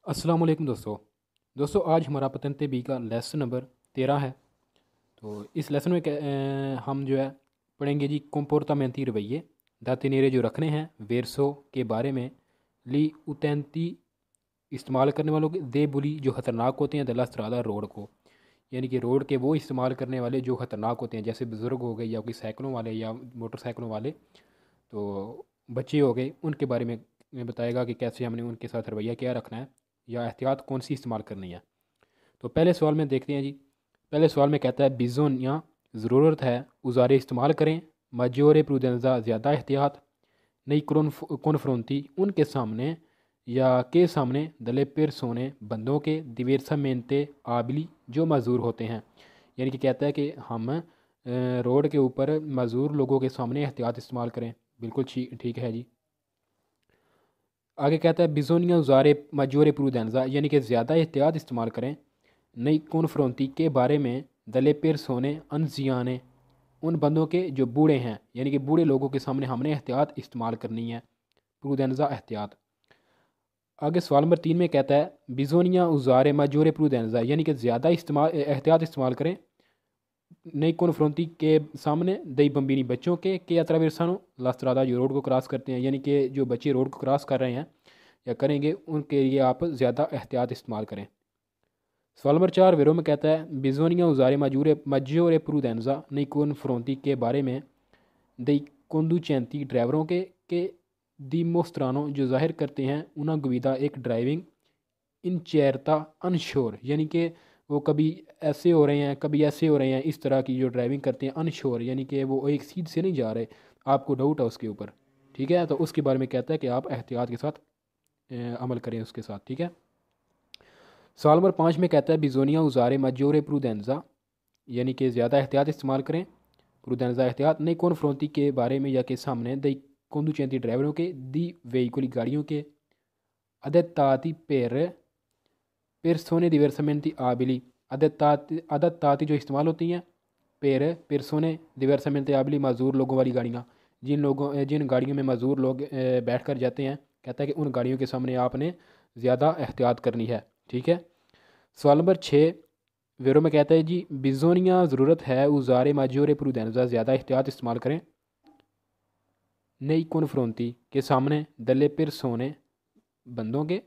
अस्सलाम वालेकुम दोस्तों आज हमारा पतंते बी का लेसन नंबर 13 है। तो इस लेसन में हम जो है पढ़ेंगे जी comportamenti रवैये दा तेनेरे जो रखने हैं वेरसो के बारे में ली उतैंती इस्तेमाल करने वालों के दे बुली जो ख़तरनाक होते हैं दला स्त्रादा रोड को, यानी कि रोड के वो इस्तेमाल करने वाले जो ख़तरनाक होते हैं, जैसे बुज़ुर्ग हो गए या कोई साइकिलों वाले या मोटरसाइकिलों वाले, तो बच्चे हो गए, उनके बारे में बताएगा कि कैसे हमने उनके साथ रवैया क्या रखना है या एहतियात कौन सी इस्तेमाल करनी है। तो पहले सवाल में देखते हैं जी। पहले सवाल में कहता है बिजोन या ज़रूरत है उजारे इस्तेमाल करें, मजोरे प्रूडेंजा ज़्यादा एहतियात, नई कॉन्फ्रोंटी उनके सामने या के सामने दले पेर सोने बंदों के दिवेरसामेंते आबली जो मजदूर होते हैं, यानी कि कहता है कि हम रोड के ऊपर मजदूर लोगों के सामने एहतियात इस्तेमाल करें। बिल्कुल ठीक है जी। आगे कहता है बिजोनिया उजारे मजोरे प्रूडेंजा, यानी कि ज़्यादा एहतियात इस्तेमाल करें, नई कॉन्फ्रोंटी के बारे में दले पेर सोने अनजियाने उन बंदों के जो बूढ़े हैं, यानी कि बूढ़े लोगों के सामने हमने एहतियात इस्तेमाल करनी है, प्रूडेंजा एहतियात। आगे सवाल नंबर 3 में कहता है बिजोनिया उजारे मजोरे प्रूडेंजा, यानी कि ज़्यादा इस्तेमाल एहतियात इस्तेमाल करें नई कॉन्फ्रोंटी के सामने दई बम्बिनी बच्चों के अतरावेरसानो लास्त्रादा जो रोड को क्रॉस करते हैं, यानी कि जो बच्चे रोड को क्रॉस कर रहे हैं या करेंगे उनके लिए आप ज़्यादा एहतियात इस्तेमाल करें। सवाल नंबर 4 वेरो में कहता है बिजोनिया उजारे मजोरे प्रूडेंजा नई कॉन्फ्रोंटी के बारे में दई कोंदुचेंती ड्राइवरों के दी मोस्त्रानो जो जाहिर करते हैं उना गुविदा एक ड्राइविंग इनचेरता अनश्योर, यानी कि वो कभी ऐसे हो रहे हैं कभी ऐसे हो रहे हैं, इस तरह की जो ड्राइविंग करते हैं अनश्योर, यानी कि वो एक सीध से नहीं जा रहे, आपको डाउट है उसके ऊपर। ठीक है, तो उसके बारे में कहता है कि आप एहतियात के साथ अमल करें उसके साथ। ठीक है। सवाल नंबर 5 में कहता है बिजोनिया उजारे मजोरे प्रूडेंजा, यानी कि ज़्यादा एहतियात इस्तेमाल करें, प्रूडेंजा एहतियात नई कॉन्फ्रोंटी के बारे में या के सामने दई conducenti ड्राइवरों के दी वेहिकुली गाड़ियों के अदेताती पेरसोने diversamente abili अदत्ताती जो इस्तेमाल होती हैं पेरसोने diversamente abili मजदूर लोगों वाली गाड़ियाँ, जिन गाड़ियों में मजदूर लोग बैठ कर जाते हैं, कहता है कि उन गाड़ियों के सामने आपने ज़्यादा एहतियात करनी है। ठीक है। सवाल नंबर 6 वेरो में कहता है जी बिजोनिया ज़रूरत है उजारे माजोरे प्रूडेंजा ज़्यादा एहतियात इस्तेमाल करें नई कॉन्फ्रोंटी के सामने दले पिर सोने बंदों के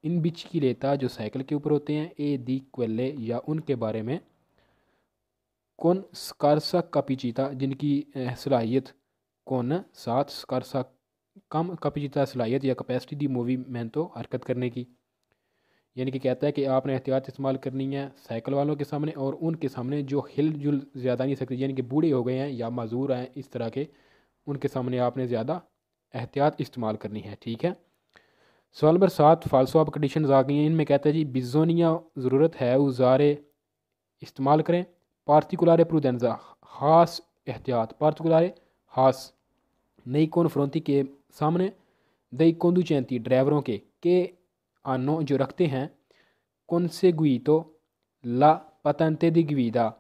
इन बिच की लेता जो साइकिल के ऊपर होते हैं ए दी क्वेले या उनके बारे में कौन स्कारसा कापिचिता जिनकी सलाहियत कौन सात स्कारसा कम कापिचिता सलाहियत या कैपेसिटी दी मूवमेंट तो हरकत करने की, यानी कि कहता है कि आपने एहतियात इस्तेमाल करनी है साइकिल वालों के सामने और उनके सामने जो हिल जुल ज़्यादा नहीं सकते, यानी कि बूढ़े हो गए हैं या माजूर हैं इस तरह के, उनके सामने आपने ज़्यादा एहतियात इस्तेमाल करनी है। ठीक है। सवाल नंबर 7 फालसो ऑफ कंडीशन आ गई हैं, इनमें कहता है जी बिजोनिया ज़रूरत है उजारे इस्तेमाल करें पार्टिकुलारे प्रूडेंजा खास एहतियात पार्टिकुलारे खास नई कॉन्फ्रोंटी के सामने दई कोंदुचेंती ड्राइवरों के आनो जो रखते हैं conseguito la patente di guida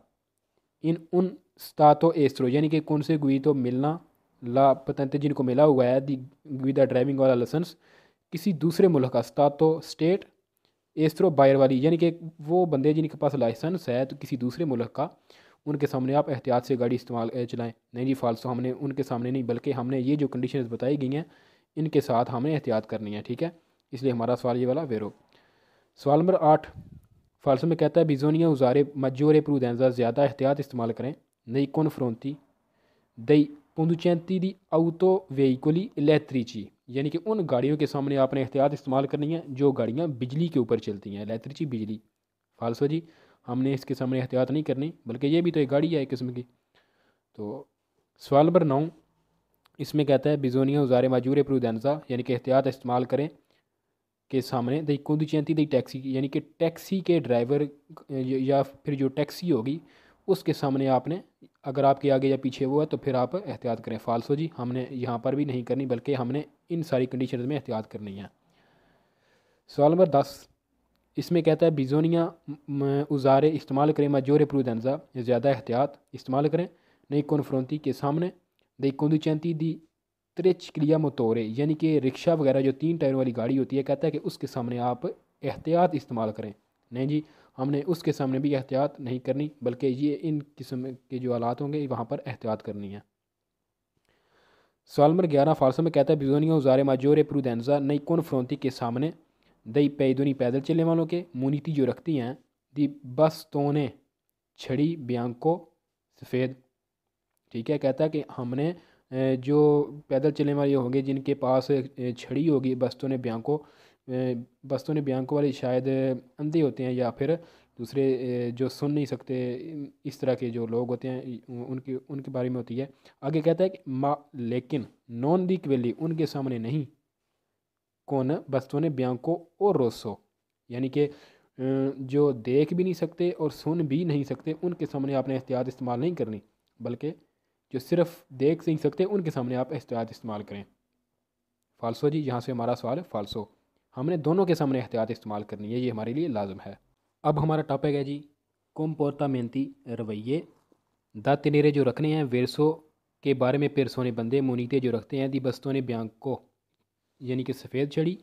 इन उन स्टातो एस्ट्रो, यानी कि conseguito मिलना ला पतंते जिनको मिला हुआ है दी गुइदा ड्राइविंग वाला लाइसेंस किसी दूसरे मुल्क का स्टातो स्टेट एस्ट्रो बायर वाली, यानी कि वो बंदे जिनके पास लाइसेंस है तो किसी दूसरे मुल्क का, उनके सामने आप एहतियात से गाड़ी इस्तेमाल चलाएं। नहीं जी फालसो, हमने उनके सामने नहीं बल्कि हमने ये जो कंडीशन बताई गई हैं इनके साथ हमें एहतियात करनी है। ठीक है, इसलिए हमारा सवाल ये वाला वेरो। सवाल नंबर 8 फालसो में कहता है बिजोनिया उजारे मजोरे प्रूडेंजा ज़्यादा एहतियात इस्तेमाल करें नई कॉन्फ्रोंटी दई conducenti दी auto veicoli elettrici, यानी कि उन गाड़ियों के सामने आपने एहतियात इस्तेमाल करनी है जो गाड़ियाँ बिजली के ऊपर चलती हैं, इलेक्ट्रिची बिजली। फालसो जी, हमने इसके सामने एहतियात नहीं करनी बल्कि ये भी तो एक गाड़ी है एक किस्म की। तो सवाल नंबर 9 इसमें कहता है बिजोनिया उजारे मजूरे प्रूडेंजा, यानी कि एहतियात इस्तेमाल करें के सामने दई conducenti दई टैक्सी, यानी कि टैक्सी के ड्राइवर या फिर जो टैक्सी होगी उसके सामने आपने, अगर आपके आगे या पीछे वो है तो फिर आप एहतियात करें। फालसो जी, हमने यहाँ पर भी नहीं करनी बल्कि हमने इन सारी कंडीशन में एहतियात करनी है। सवाल नंबर 10 इसमें कहता है बिजोनिया उजारे इस्तेमाल करें मजोरे प्रूडेंजा ज़्यादा एहतियात इस्तेमाल करें नई कॉन्फ्रोंटी के सामने दई conducenti दी त्रिचक्रिया मोटोरे यानी कि रिक्शा वगैरह जो 3 टायर वाली गाड़ी होती है, कहता है कि उसके सामने आप एहतियात इस्तेमाल करें। नहीं जी, हमने उसके सामने भी एहतियात नहीं करनी, बल्कि ये इन किस्म के जो हालात होंगे वहाँ पर एहतियात करनी है। सवाल नंबर 11 फालसो में कहता है बिजोनिया उजारे माजोरे प्रूडेंजा नई कौन फ्रोंती के सामने दई पैदोनी पैदल चलने वालों के मुनीति जो रखती हैं दी बस तोने छड़ी ब्यांको सफ़ेद। ठीक है, कहता है कि हमने जो पैदल चलने वाले होंगे जिनके पास छड़ी होगी, बस्तों ने ब्यांको वाले शायद अंधे होते हैं या फिर दूसरे जो सुन नहीं सकते, इस तरह के जो लोग होते हैं उनके उनके बारे में होती है। आगे कहता है कि मा लेकिन नॉन दी क्वेली उनके सामने नहीं कौन बस्तों ने ब्यांको और रोसो, यानी कि जो देख भी नहीं सकते और सुन भी नहीं सकते उनके सामने आपने एहतियात इस्तेमाल नहीं करनी, बल्कि जो सिर्फ देख नहीं सकते उनके सामने आप एहतियात इस्तेमाल करें। फालसो जी, यहाँ से हमारा सवाल है फालसो, हमने दोनों के सामने एहतियात इस्तेमाल करनी है, ये हमारे लिए लाजम है। अब हमारा टॉपिक है जी कोम्पोर्टामेंटी रवैये दा तिनेरे जो रखने हैं वेरसो के बारे में पेरसोने बंदे मुनीते जो रखते हैं दी बस्तों ने ब्यांको यानी कि सफ़ेद छड़ी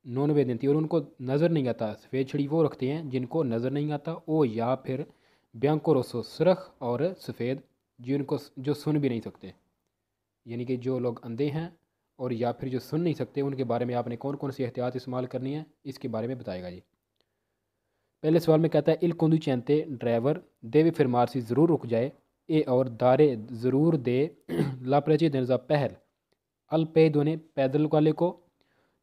नॉन वेदेंती और उनको नज़र नहीं आता। सफ़ेद छड़ी वो रखते हैं जिनको नज़र नहीं आता, ओ या फिर ब्यांको रोसो सुरख और सफ़ेद जिनको जो सुन भी नहीं सकते, यानी कि जो लोग अंधे हैं और या फिर जो सुन नहीं सकते उनके बारे में आपने कौन कौन सी एहतियात इस्तेमाल करनी है, इसके बारे में बताएगा जी। पहले सवाल में कहता है इल कोंदू चैनते ड्राइवर देवे फिर मारसी ज़रूर रुक जाए ए और दारे ज़रूर दे लापरचे दनजा पहल अल पे दोने पैदल वाले को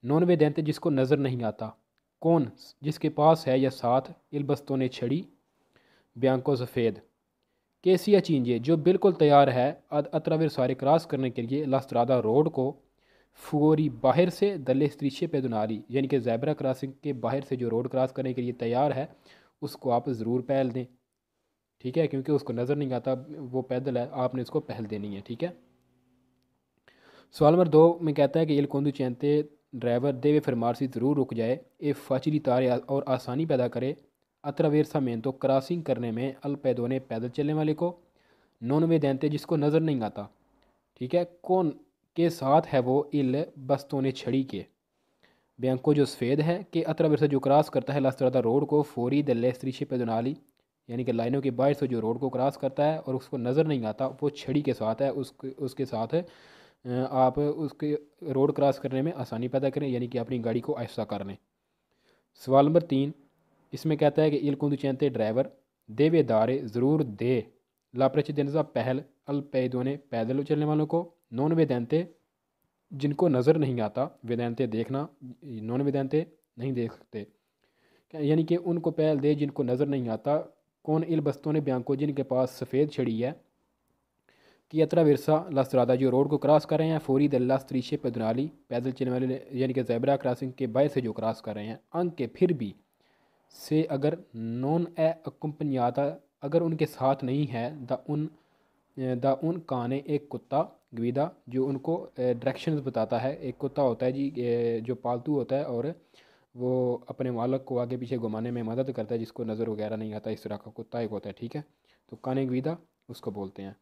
नॉन वे देंते जिसको नज़र नहीं आता कौन जिसके पास है या साथ इल बस्तों ने छड़ी ब्यांको सफ़ेद केसिया चींजे जो बिल्कुल तैयार है अतराविर सारे क्रॉस करने के लिए लास्त्रादा रोड को फूरी बाहर से दल्ले स्त्रीशे पैदनारी यानी कि जैबरा क्रॉसिंग के बाहर से जो रोड क्रॉस करने के लिए तैयार है उसको आप ज़रूर पहल दें। ठीक है, क्योंकि उसको नज़र नहीं आता, वो पैदल है, आपने उसको पहल देनी है। ठीक है, सवाल नंबर 2 में कहता है कि इल कोंदू चैनते ड्राइवर देवे फरमार से ज़रूर रुक जाए ए फचरी तारे और आसानी पैदा करे अतरावेरसा में तो क्रॉसिंग करने में अल पैदोने पैदल चलने वाले को नॉन वे देंते जिसको नज़र नहीं आता। ठीक है, कौन के साथ है वो इल बस्तों छड़ी के बैंको जो सफ़ेद है कि अतरावेरसा जो क्रॉस करता है लास्त्रादा रोड को फौरी दल्ले स्त्रीशे पैदनाली यानी कि लाइनों के बाहर से जो रोड को क्रॉस करता है और उसको नज़र नहीं आता वो छड़ी के साथ है, उसके साथ आप उसके रोड क्रॉस करने में आसानी पैदा करें, यानी कि अपनी गाड़ी को आहिस्ता कर लें। सवाल नंबर 3 इसमें कहता है कि इल कुंदू चैनते ड्राइवर देवे दारे ज़रूर दे लापरच दिनजा पहल अल पैदोने पैदल चलने वालों को नॉन वेदांते जिनको नज़र नहीं आता, वेदांते देखना, नॉन वेदांते नहीं देख सकते, यानी कि उनको पहल दे जिनको नज़र नहीं आता कौन इल बस्तों ने ब्यांको जिनके पास सफ़ेद छड़ी है कि अतरा विरसा लास्त्रादा जो रोड को क्रॉस कर रहे हैं फौरी दल्ला स्त्रीशे पैदनाली पैदल चलने वाले यानी कि जैबरा क्रॉसिंग के बाय से जो क्रॉस कर रहे हैं अंक के फिर भी से अगर नॉन ए अकम्पनियाता अगर उनके साथ नहीं है द उन काने एक कुत्ता गवीदा जो उनको डायरेक्शंस बताता है। एक कुत्ता होता है जी जो पालतू होता है और वो अपने मालक को आगे पीछे घुमाने में मदद करता है, जिसको नज़र वगैरह नहीं आता, इस तरह का कुत्ता एक होता है। ठीक है, तो काने गवीदा उसको बोलते हैं।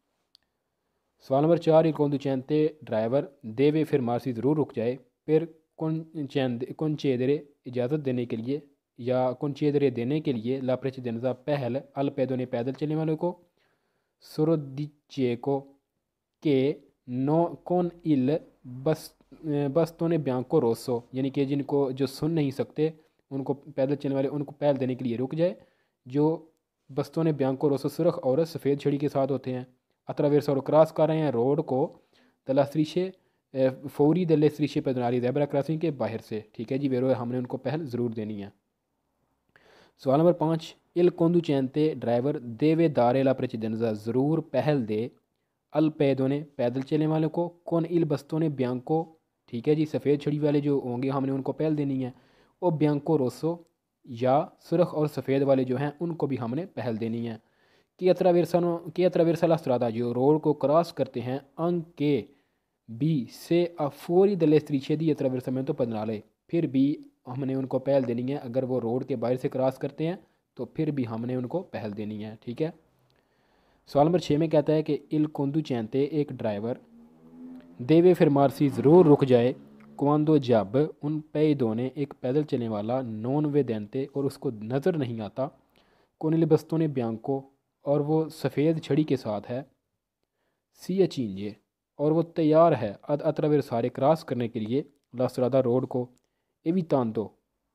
सवाल नंबर 4 कौन चैनते ड्राइवर देवे फिर मारसी ज़रूर रुक जाए फिर कौन चेदरे इजाज़त देने के लिए या कौन चेदरे देने के लिए लापरच दिनजा पहल अल पैदों ने पैदल चलने वालों को सुरदिचे को के नो कौन इल बस्तों ने ब्यांको रोसो यानी कि जिनको जो सुन नहीं सकते उनको पैदल चलने वाले उनको पहल देने के लिए रुक जाए जो बस्तों ने ब्यांको रोसो सुरख और सफ़ेद छड़ी के साथ होते हैं अतरावेरसा और क्रॉस कर रहे हैं रोड को दला स्त्रीशे फौरी दल्ले स्त्रीशे पैदनारी जैबरा क्रॉसिंग के बाहर से। ठीक है जी, वेरो हमने उनको पहल ज़रूर देनी है। सवाल नंबर 5 इल कोंदू चैनते ड्राइवर देवे दारे ला प्रचिदनजा ज़रूर पहल दे अल पैदों ने पैदल चलने वालों को कौन इल बस्तों ने ब्यांको। ठीक है जी, सफ़ेद छड़ी वाले जो होंगे हमने उनको पहल देनी है, और ब्यांको रोसो या सुरख और सफ़ेद वाले जो हैं उनको भी हमने पहल देनी है कि अतरावेरसा लास्त्रादा जो रोड को क्रॉस करते हैं अंक के बी से फौरी दल्ले स्त्रीशे दी अतरावेरसा में तो पदनाले फिर भी हमने उनको पहल देनी है। अगर वो रोड के बाहर से क्रॉस करते हैं तो फिर भी हमने उनको पहल देनी है। ठीक है, सवाल नंबर 6 में कहता है कि इल कोंदू चैनते एक ड्राइवर देवे fermarsi ज़रूर रुक जाए quando जब उन पैदों एक पैदल चलने वाला non vedente और उसको नज़र नहीं आता con il bastone bianco और वो सफ़ेद छड़ी के साथ है सी अचींजे और वो तैयार है अद अतरवेरसारे क्रॉस करने के लिए लास्ट्रादा रोड को एवितांतो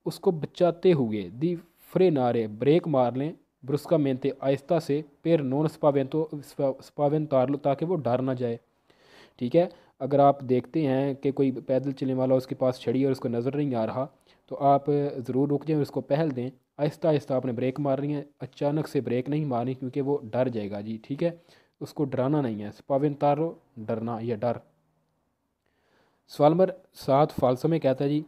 उसको बचाते हुए दी फ्रेनारे ब्रेक मार लें ब्रुस्कामेंटे आहिस्ता से पैर नॉन स्पावेंतार लो ताकि वो डर ना जाए। ठीक है, अगर आप देखते हैं कि कोई पैदल चलने वाला उसके पास छड़ी और उसको नज़र नहीं आ रहा तो आप ज़रूर रुक जाएं, उसको पहल दें। आहिस्ता आहिस्ता आपने ब्रेक मारनी है, अचानक से ब्रेक नहीं मारनी क्योंकि वो डर जाएगा जी। ठीक है, उसको डराना नहीं है, स्पावेंतारो डरना या डर। सवाल नंबर 7 फालसो में कहता है जी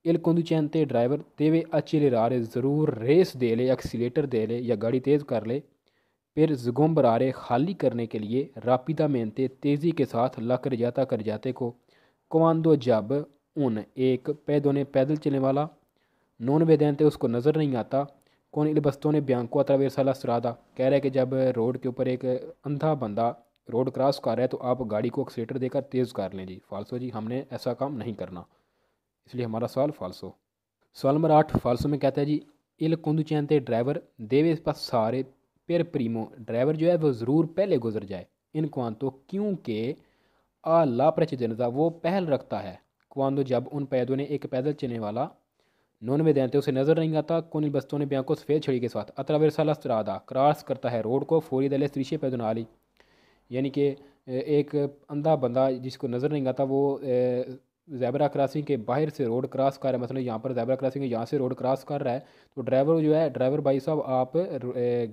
इल conducente ड्राइवर deve accelerare ज़रूर रेस दे ले, एक्सीलेटर दे ले या गाड़ी तेज़ कर ले फिर sgomberare खाली करने के लिए rapidamente तेज़ी के साथ ला कर जाते को quando जब उन एक पैदों पैदल चलने वाला नॉन वेदेंते उसको नज़र नहीं आता कौन इल बस्तों बियांको attraversa la strada कह रहा है कि जब रोड के ऊपर एक अंधा बंदा रोड क्रॉस कर रहा है तो आप गाड़ी को एक्सीलेटर देकर तेज़ कर लें जी। फालसो जी, हमने ऐसा काम नहीं करना, इसलिए हमारा सवाल फालसो। सवाल नंबर 8 फालसो में कहता है जी इल conducente ड्राइवर देवे पास सारे पेर प्रीमो ड्राइवर जो है वो ज़रूर पहले गुजर जाए इन क्वांतो क्योंकि आ ला प्रेसिडेंसा वो पहल रखता है क्वांदो जब उन पैदों ने एक पैदल चलने वाला नॉन वेदेंते उसे नज़र नहीं आता कौन बस्तों ने बियांको सफ़ेद छड़ी के साथ अतरावेरसाला स्त्रादा क्रॉस करता है रोड को फोरी दले स्त्रीशे पैदोनाली यानी कि एक अंधा बंदा जिसको नज़र नहीं आता वो ज़ेबरा क्रॉसिंग के बाहर से रोड क्रॉस कर रहा है। मतलब यहाँ पर ज़ेबरा क्रॉसिंग है, यहाँ से रोड क्रॉस कर रहा है तो ड्राइवर जो है, ड्राइवर भाई साहब आप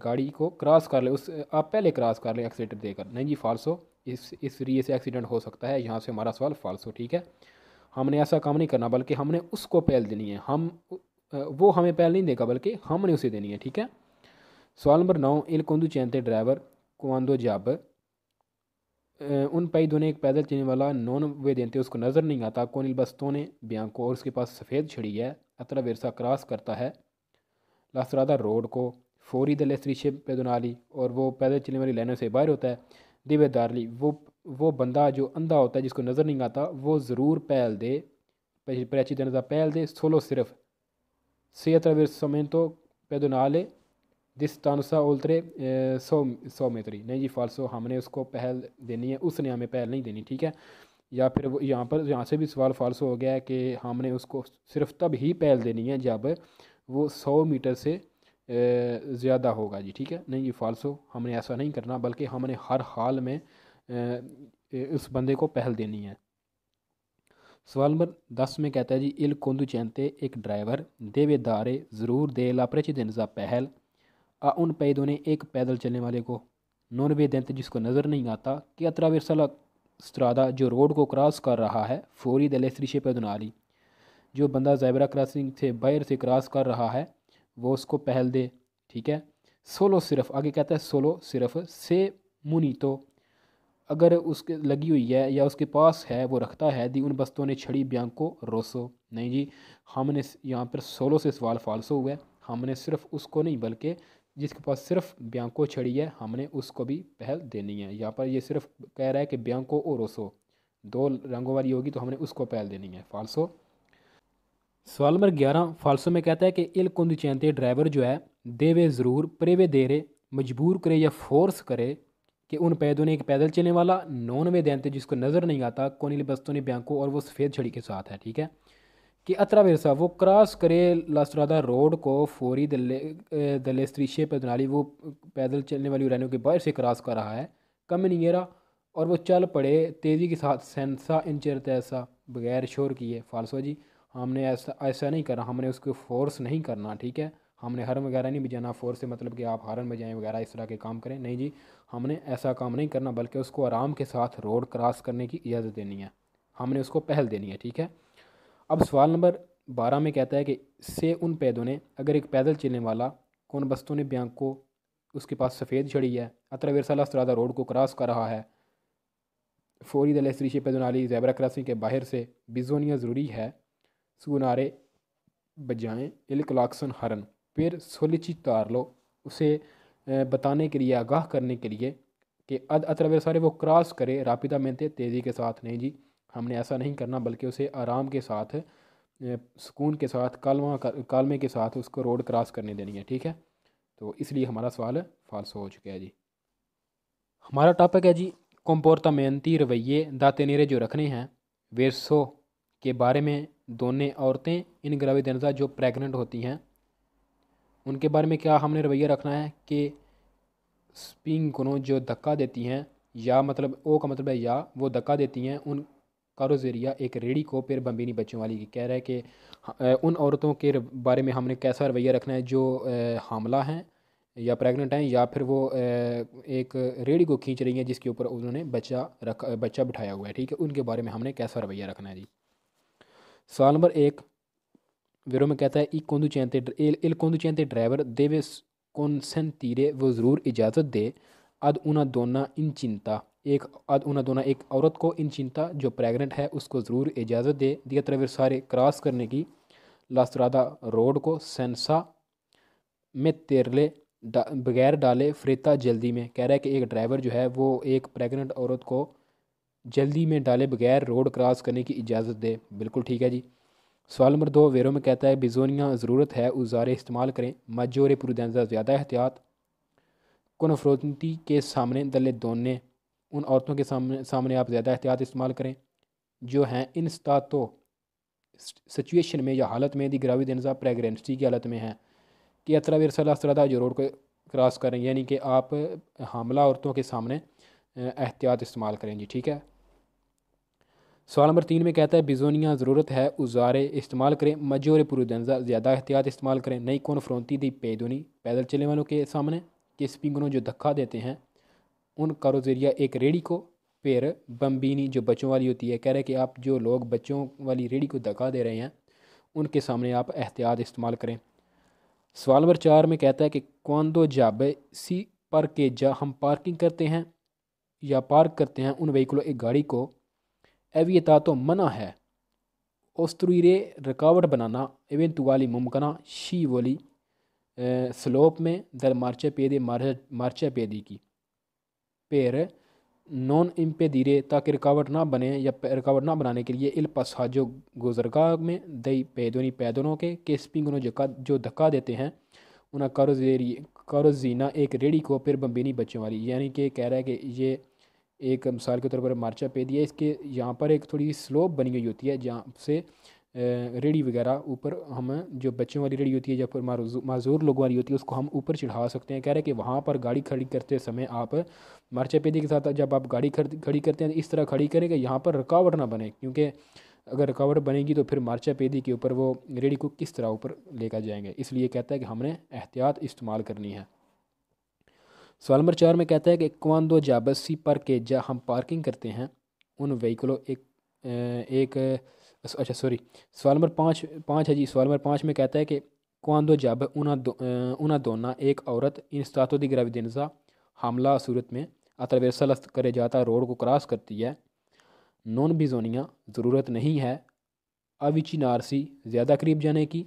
गाड़ी को क्रॉस कर ले, उस आप पहले क्रॉस कर ले एक्सीलेटर देकर। नहीं जी, फाल्सो, इस रीए से एक्सीडेंट हो सकता है। यहाँ से हमारा सवाल फाल्सो। ठीक है, हमने ऐसा काम नहीं करना बल्कि हमने उसको पहल देनी है। वो हमें पहल नहीं देगा बल्कि हमने उसे देनी है। ठीक है, सवाल नंबर 9 इल conducente ड्राइवर quando जब उन पैदों एक पैदल चलने वाला नॉन वेदेंते उसको नज़र नहीं आता कौन इल बस्तों बियांको और उसके पास सफ़ेद छड़ी है अतरावेरसा क्रॉस करता है लास्ट्रादा रोड को फोरी दले स्त्रीशे पेदोनाली और वो पैदल चलने वाली लाइनों से बाहर होता है। दिवेदारली वो बंदा जो अंधा होता है जिसको नज़र नहीं आता वो ज़रूर पहल दे प्रेचिदनजा पहल दे सोलो सिर्फ से अतरावेरसमेंतो पेदोनाले दिस्तानुसा ओल्तरे 100 मीटरी। नहीं जी, फाल्सो, हमने उसको पहल देनी है, उसने हमें पहल नहीं देनी। ठीक है, या फिर वो यहाँ से भी सवाल फाल्सो हो गया है कि हमने उसको सिर्फ तब ही पहल देनी है जब वो 100 मीटर से ज़्यादा होगा जी। ठीक है, नहीं जी, फाल्सो, हमने ऐसा नहीं करना बल्कि हमने हर हाल में उस बंदे को पहल देनी है। सवाल नंबर 10 में कहता है जी इल conducente एक ड्राइवर देवे दारे ज़रूर दे ला प्रेसिडेंसा पहल उन पैदों ने एक पैदल चलने वाले को नॉन वेदेंते जिसको नज़र नहीं आता कि अतरावेरसाला स्त्रादा जो रोड को क्रॉस कर रहा है फोरी दले स्त्रीशे पेदोनाली जो बंदा ज़ेबरा क्रॉसिंग से बाहर से क्रॉस कर रहा है वो उसको पहल दे। ठीक है, सोलो सिर्फ, आगे कहता है सोलो सिर्फ से मुनीतो अगर उसके लगी हुई है या उसके पास है वो रखता है दी उन बस्तों ने छड़ी बियांको रोसो। नहीं जी, हमने यहाँ पर सोलो से सवाल फाल्सो हुआ है। हमने सिर्फ उसको नहीं बल्कि जिसके पास सिर्फ बियांको छड़ी है हमने उसको भी पहल देनी है। यहाँ पर ये सिर्फ कह रहा है कि बियांको और रोसो दो रंगों वाली होगी तो हमने उसको पहल देनी है, फाल्सो। सवाल नंबर 11 फाल्सो में कहता है कि इल conducente ड्राइवर जो है देवे ज़रूर प्रेवे देरे मजबूर करे या फोर्स करे कि उन पैदों ने एक पैदल चलने वाला नॉन वेदेंते जिसको नज़र नहीं आता कोनिल बस्तों ने बियांको और वो सफ़ेद छड़ी के साथ है। ठीक है, कि अतरावेरसा वो क्रॉस करे लास्ट्रादा रोड को फोरी दले स्त्रीशे पेदनाली वो पैदल चलने वाली उड़ानों के बाहर से क्रॉस कर रहा है कमिनियरा और वो चल पड़े तेज़ी के साथ सेंसा इंचर ऐसा बगैर शोर किए। फाल्सो जी, हमने ऐसा ऐसा नहीं करना, हमने उसको फोर्स नहीं करना। ठीक है, हमने हॉर्न वगैरह नहीं बजाना। फोर्स से मतलब कि आप हॉर्न बजाएं वगैरह इस तरह के काम करें, नहीं जी, हमने ऐसा काम नहीं करना बल्कि उसको आराम के साथ रोड क्रॉस करने की इजाज़त देनी है, हमने उसको पहल देनी है। ठीक है, अब सवाल नंबर 12 में कहता है कि से उन पैदों ने अगर एक पैदल चलने वाला कौन बस्तों ने ब्यांक को उसके पास सफ़ेद छड़ी है अतरावेरसाला स्त्रादा रोड को क्रॉस कर रहा है फोरी दले स्त्रीशे पेदोनाली ज़ेबरा क्रॉसिंग के बाहर से बिजोनिया ज़रूरी है सुनारे बजाएं इल क्लाक्सन हरन फिर सोलिचितार लो उसे बताने के लिए, आगाह करने के लिए कि अद अतरवेसारे वो क्रॉस करे रापिदामेंते तेज़ी के साथ। नहीं जी, हमने ऐसा नहीं करना, बल्कि उसे आराम के साथ सुकून के साथ कालमे के साथ उसको रोड क्रॉस करने देनी है। ठीक है, तो इसलिए हमारा सवाल फाल्स हो चुका है जी। हमारा टॉपिक है जी कंपोर्टामेंटी रवैये दातेनेरे जो रखने हैं वेरसो के बारे में। दोनों औरतें इन ग्राविडेंजा जो प्रेग्नेंट होती हैं उनके बारे में क्या हमने रवैया रखना है कि स्पिंग को जो धक्का देती हैं, या मतलब ओ का मतलब है या वो धक्का देती हैं उन कारोजेरिया एक रेडी को फिर बम्बिनी बच्चों वाली की। कह रहा है कि उन औरतों के बारे में हमने कैसा रवैया रखना है जो हामला हैं या प्रेग्नेंट हैं, या फिर वो एक रेडी को खींच रही हैं जिसके ऊपर उन्होंने बच्चा बिठाया हुआ है। ठीक है, उनके बारे में हमने कैसा रवैया रखना है जी। सवाल नंबर 1 वेरो में कहता है इल conducente ड्राइवर देवे consentire वो ज़रूर इजाज़त दे अद उना दोना इन चिंता एक औरत को इन चिंता जो प्रेग्नेंट है उसको ज़रूर इजाज़त दे दिया ट्रेवर्सारे क्रॉस करने की लास्त्रादा रोड को सेंसा में तेरले बगैर डाले फ्रेता जल्दी में। कह रहा है कि एक ड्राइवर जो है वो एक प्रेग्नेंट औरत को जल्दी में डाले बगैर रोड क्रॉस करने की इजाज़त दे। बिल्कुल ठीक है जी। सवाल नंबर 2 वेरो में कहता है बिजोनिया ज़रूरत है उजारे इस्तेमाल करें मजोरे प्रूडेंजा ज़्यादा एहतियात कन्फ्रोंटी के सामने दले दोने उन औरतों के सामने आप ज़्यादा एहतियात इस्तेमाल करें जो हैं इन स्तातो सिचुएशन में या हालत में दी ग्राविडेंजा प्रेगनेंसी की हालत में है कि अतरा जो रोड को क्रॉस करें, यानी कि आप हामला औरतों के सामने एहतियात इस्तेमाल करें जी। ठीक है, सवाल नंबर 3 में कहता है बिजोनिया ज़रूरत है उजारे इस्तेमाल करें मजोरे प्रूडेंजा ज़्यादा एहतियात इस्तेमाल करें नई कौन फ्रोंती दी पेदोनी पैदल चलने वालों के सामने कि स्पिंगनों जो धक्का देते हैं उन कारोजेरिया एक रेडी को फिर बम्बीनी जो बच्चों वाली होती है। कह रहे हैं कि आप जो लोग बच्चों वाली रेडी को धक्का दे रहे हैं उनके सामने आप एहतियात इस्तेमाल करें। सवाल नंबर 4 में कहता है कि क्वांदो जाबे सी पर के जा हम पार्किंग करते हैं या पार्क करते हैं उन व्हीकलों एक गाड़ी को एवियता तो मना है ओस्त्रुइरे रुकावट बनाना eventuali मुमकना शी वोली स्लोप में दर मार्चा पेदी की पेर नॉन इम्पेदिरे ताकि रुकावट ना बने या रुकावट ना बनाने के लिए इल पसाजो गुजरगाह में दई पैदोनों के स्पिंगनों जो धक्का देते हैं उन्हें कारोजीना एक रेडी को फिर बम्बिनी बच्चों वाली। यानी कि कह रहा है कि ये एक मिसाल के तौर पर मार्चा पे दिया, इसके यहाँ पर एक थोड़ी स्लोप बनी हुई होती है जहाँ से रेडी वगैरह ऊपर हम जो बच्चों वाली रेडी होती है या फिर माजूर लोगों वाली होती है उसको हम ऊपर चढ़ा सकते हैं। कह रहे हैं कि वहाँ पर गाड़ी खड़ी करते समय आप मार्चा पेदी के साथ जब आप गाड़ी खड़ी करते हैं इस तरह खड़ी करें कि यहाँ पर रुकावट ना बने, क्योंकि अगर रुकावट बनेगी तो फिर मार्चा पेदी के ऊपर वो रेडी को किस तरह ऊपर लेकर जाएंगे। इसलिए कहता है कि हमने एहतियात इस्तेमाल करनी है। सवाल नंबर 4 में कहता है कि क्वांदो जाबसी पर के जा हम पार्किंग करते हैं उन व्हीकलों एक अच्छा सॉरी सवाल नंबर 5 है जी। सवाल नंबर 5 में कहता है कि क्वांदो जब उना दोना एक औरत इन स्तातो दी ग्राविडेंजा हमला सूरत में अतरवेसल करे जाता रोड को क्रॉस करती है नॉन बिजोनिया ज़रूरत नहीं है अविचिनारसी ज़्यादा करीब जाने की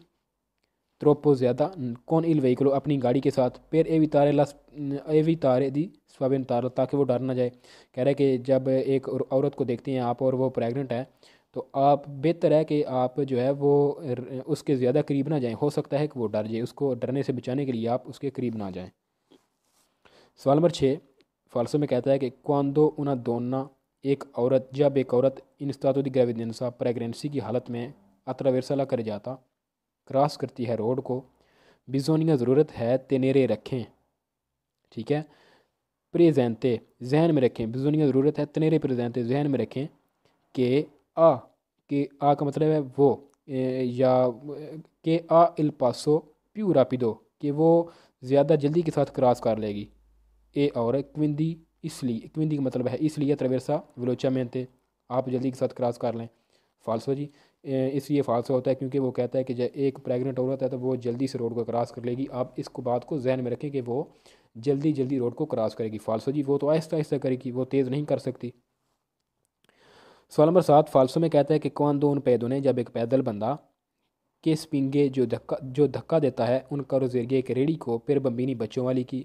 त्रोपो ज़्यादा कौन इल व्हीकलो अपनी गाड़ी के साथ फिर एवी तारे दी स्वाबिन तार ताकि वो डर ना जाए। कह रहा है कि जब एक औरत को देखते हैं आप और वो प्रेग्नेंट है तो आप बेहतर है कि आप जो है वो उसके ज़्यादा करीब ना जाएं, हो सकता है कि वो डर जाए, उसको डरने से बचाने के लिए आप उसके करीब ना जाएं। सवाल नंबर 6 फाल्सो में कहता है कि क्वांदो उना दोना जब एक औरत इन स्तातो दी ग्रेविडेंसा प्रेगनेंसी की हालत में अतरावेरसला कर जाता क्रॉस करती है रोड को बिजोनिया ज़रूरत है तेनेरे रखें। ठीक है, प्रेजेंटे जहन में रखें, बिजोनिया ज़रूरत है तेनेरे प्रेजेंटे जहन में रखें के आ का मतलब है वो या के आ इल पासो प्यू रापिदो कि वो ज़्यादा जल्दी के साथ क्रॉस कर लेगी। ए और क्विंदी इसलिए क्विंदी का मतलब है इसलिए ट्रेवेसा वेलोचा में थे आप जल्दी के साथ क्रॉस कर लें। फाल्सो जी, इसलिए फाल्सो होता है क्योंकि वो कहता है कि जब एक प्रेग्नेंट औरत है तो वो जल्दी से रोड को क्रॉस कर लेगी। आप इसको बात को जहन में रखें कि वो जल्दी रोड को क्रॉस करेगी। फाल्सो जी, वो तो आहिस्ता आहिस्ता करेगी, वो तेज़ नहीं कर सकती। सवाल नंबर 7 फाल्सो में कहता है कि कौन दो उन पैदों ने जब एक पैदल बंदा के स्पिंगे जो धक्का देता है उन करो जरिए एक रेडी को फिर बम्बिनी बच्चों वाली की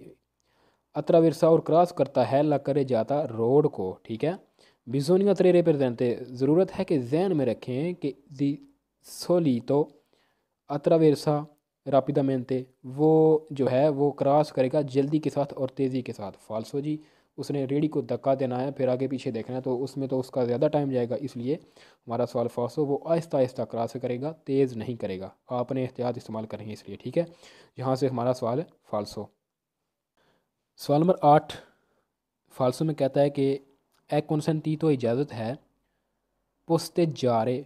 अत्राविरसा और क्रॉस करता है ला करे जाता रोड को, ठीक है। बिजोनिया त्रेरे प्रेजेंटे, ज़रूरत है कि जहन में रखें कि दी सोलीतो अत्रावेरसा रापिदामेंटे, वो जो है वो क्रॉस करेगा जल्दी के साथ और तेज़ी के साथ। फाल्सो जी, उसने रेडी को धक्का देना है फिर आगे पीछे देखना है तो उसमें तो उसका ज़्यादा टाइम जाएगा, इसलिए हमारा सवाल फाल्सो, वो आहिस्ता आहिस्ता क्रॉस करेगा, तेज़ नहीं करेगा। आपने एहतियात इस्तेमाल करेंगे इसलिए, ठीक है। यहाँ से हमारा सवाल फाल्सो। सवाल नंबर 8 फाल्सो में कहता है कि ए कंसेंटी तो इजाज़त है पोस्ते जा रहे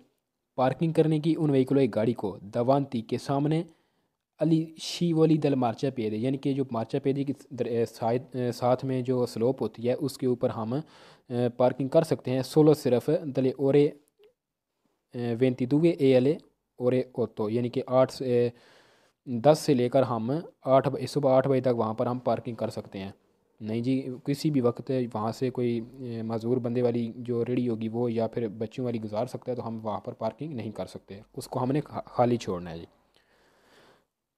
पार्किंग करने की उन व्हीकलों एक गाड़ी को दवांती के सामने अली शीवली दल मार्चा पेदे, यानी कि जो मार्चा पेदे की साथ में जो स्लोप होती है उसके ऊपर हम पार्किंग कर सकते हैं। सोलो सिर्फ दले ओरे 22 ए एल ओरे ओतो, यानी कि 10 से लेकर हम सुबह 8 बजे तक वहाँ पर हम पार्किंग कर सकते हैं। नहीं जी, किसी भी वक्त वहाँ से कोई मज़दूर बंदे वाली जो रेडी होगी वो या फिर बच्चों वाली गुजार सकता है, तो हम वहाँ पर पार्किंग नहीं कर सकते, उसको हमने खाली छोड़ना है जी।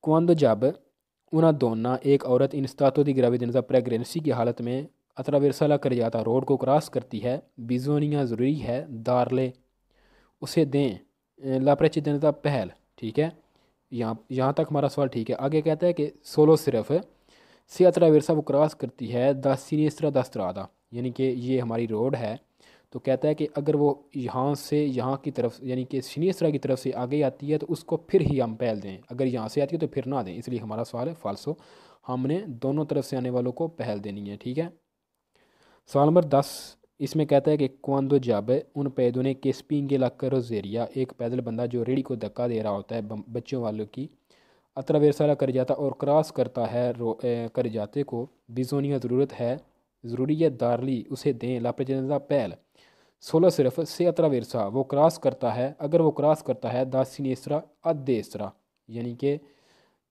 क्वांदो जब उना दोना एक औरत इन स्तातो दी ग्रेविडेंसा प्रेगनेंसी की हालत में अतरावेरसाला कर जाता रोड को क्रॉस करती है, बिजोनिया ज़रूरी है दारले उसे दें लाप्रेचिदनता पहल, ठीक है। यहाँ तक हमारा सवाल ठीक है। आगे कहता है कि सोलो सिर्फ से अतरावेरसा वो क्रॉस करती है द सिनेस्ट्रा द स्त्रादा, यानी कि ये हमारी रोड है। तो कहता है कि अगर वो यहाँ से यहाँ की तरफ यानी कि सिनेस्ट्रा की तरफ से आगे आती है तो उसको फिर ही हम पहल दें, अगर यहाँ से आती है तो फिर ना दें, इसलिए हमारा सवाल है फाल्सो, हमने दोनों तरफ से आने वालों को पहल देनी है, ठीक है। सवाल नंबर 10 इसमें कहता है कि क्वांदो जब उन पैदों ने केस्पिंगे ला करोजेरिया, एक पैदल बंदा जो रेडी को धक्का दे रहा होता है बच्चों वालों की, अतरावेरसाला कर जाता और क्रॉस करता है कर जाते को बिजोनिया ज़रूरत है ज़रूरी है दारली उसे दें लापेजेंदा पहल। सोलह सिर्फ से अतरावेरसा वो क्रॉस करता है, अगर वो क्रॉस करता है दासिनेसरा अदेसरा, यानी कि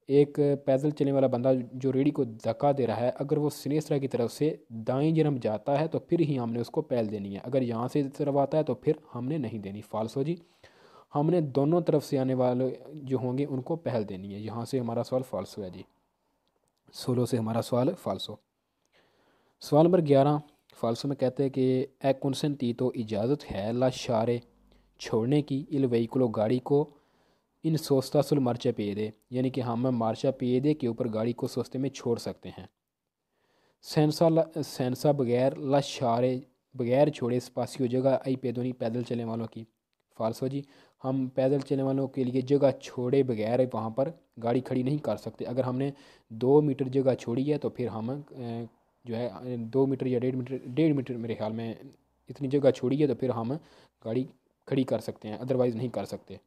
एक पैदल चलने वाला बंदा जो रेडी को धक्का दे रहा है, अगर वो सिनेस्रा की तरफ से दाएं जन्म जाता है तो फिर ही हमने उसको पहल देनी है, अगर यहाँ से तरफ आता है तो फिर हमने नहीं देनी। फाल्सो जी, हमने दोनों तरफ से आने वाले जो होंगे उनको पहल देनी है। यहाँ से हमारा सवाल फाल्सो है जी, 16 से हमारा सवाल फाल्सो। सवाल नंबर 11 फाल्सो में कहते हैं कि ए कंसेंटी तो इजाज़त है लाशारे छोड़ने की इल वहीकुलो गाड़ी को इन सोस्ता सुल मार्चा पेदे, यानी कि हम मार्चा पेदे के ऊपर गाड़ी को सोस्ते में छोड़ सकते हैं। सेंसा बगैर लाशारे बगैर छोड़े स्पासियो जगह आई पेदोनी पैदल चलने वालों की। फाल्सो जी, हम पैदल चलने वालों के लिए जगह छोड़े बगैर वहाँ पर गाड़ी खड़ी नहीं कर सकते। अगर हमने 2 मीटर जगह छोड़ी है तो फिर हम जो है 2 मीटर या 1.5 मीटर मेरे ख्याल में इतनी जगह छोड़ी है तो फिर हम गाड़ी खड़ी कर सकते हैं, अदरवाइज़ नहीं कर सकते,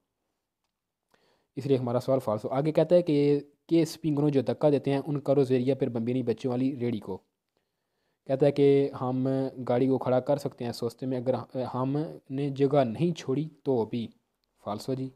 इसलिए हमारा सवाल फाल्स हो। आगे कहता है कि स्पिंगरों जो धक्का देते हैं उन करोजेरिया फिर बम्बिनी बच्चों वाली रेडी को, कहता है कि हम गाड़ी को खड़ा कर सकते हैं सोचते में, अगर हमने जगह नहीं छोड़ी तो भी। फाल्सो जी,